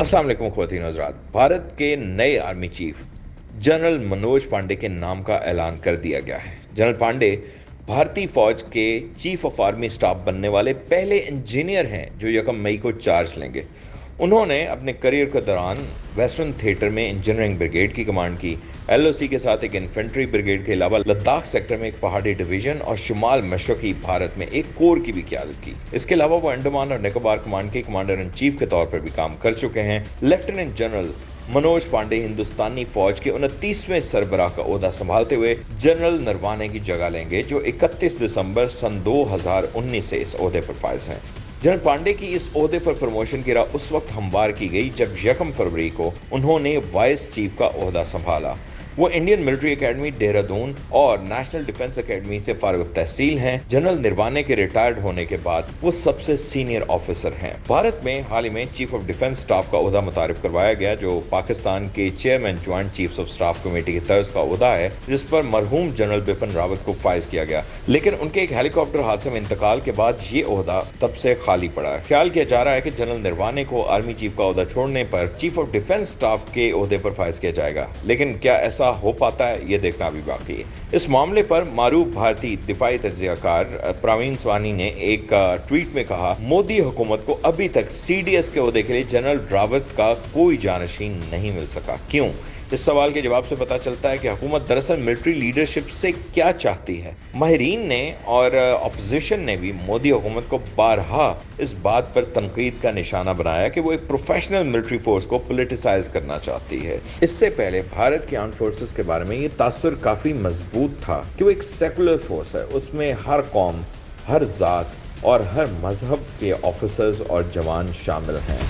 अस्सलाम वालेकुम ख़वातीन हज़रात। भारत के नए army chief general Manoj Pande के नाम का ऐलान कर दिया गया है। जनरल पांडे भारतीय फौज के चीफ ऑफ आर्मी स्टाफ बनने वाले पहले इंजीनियर हैं जो 1 मई को चार्ज लेंगे। उन्होंने अपने करियर के दौरान वेस्टर्न थिएटर में इंजीनियरिंग ब्रिगेड की कमांड की, एलओसी के साथ एक इन्फेंट्री ब्रिगेड के अलावा लद्दाख सेक्टर में एक पहाड़ी डिवीजन और शुमाल मशरकी भारत में एक कोर की भी क़यादत की। इसके अलावा वो अंडमान और निकोबार कमांड के कमांडर इन चीफ के तौर पर भी काम कर चुके हैं। लेफ्टिनेंट जनरल मनोज पांडे हिंदुस्तानी फौज के 29वें सरबराह का ओहदा संभालते हुए जनरल नरवाने की जगह लेंगे, जो 31 दिसंबर सन 2019 से इस ओहदे पर फायज हैं। जनरल पांडे की इस ओहदे पर प्रमोशन की राह उस वक्त हमवार की गई जब 1 फरवरी को उन्होंने वाइस चीफ का ओहदा संभाला। वो इंडियन मिलिट्री एकेडमी देहरादून और नेशनल डिफेंस एकेडमी से फारिग तहसील हैं। जनरल निर्वाणे के रिटायर्ड होने के बाद वो सबसे सीनियर ऑफिसर हैं। भारत में हाल ही में चीफ ऑफ डिफेंस स्टाफ का ओहदा मुतारिफ करवाया गया, जो पाकिस्तान के chairman joint chiefs of staff committee की तर्ज का ओहदा है, जिस पर मरहूम जनरल बिपिन रावत को फाइज किया गया। लेकिन उनके एक हेलीकॉप्टर हादसे में इंतकाल के बाद ये ओहदा तब से खाली पड़ा है। ख्याल किया जा रहा है कि जनरल निर्वाणे को आर्मी चीफ का ओहदा छोड़ने पर चीफ ऑफ डिफेंस स्टाफ के ओहदे पर फाइज किया जाएगा, लेकिन क्या ऐसा हो पाता है ये देखना भी बाकी है। इस मामले पर मारूफ भारतीय दिफाई तज्जियाकार प्रवीण स्वानी ने एक ट्वीट में कहा, मोदी हुकूमत को अभी तक सीडीएस के ओहदे के लिए जनरल रावत का कोई जानशीन नहीं मिल सका। क्यों? इस सवाल के जवाब से पता चलता है कि हुकूमत दरअसल मिलिट्री लीडरशिप से क्या चाहती है। माहिरीन ने और अपोजिशन ने भी मोदी हुकूमत को बारहा इस बात पर तनकीद का निशाना बनाया कि वो एक प्रोफेशनल मिलिट्री फोर्स को पॉलिटिसाइज करना चाहती है। इससे पहले भारत की आर्म्ड फोर्सेस के बारे में ये तासुर काफी मजबूत था कि वो एक सेकुलर फोर्स है, उसमें हर कौम, हर जात और हर मजहब के ऑफिसर्स और जवान शामिल हैं।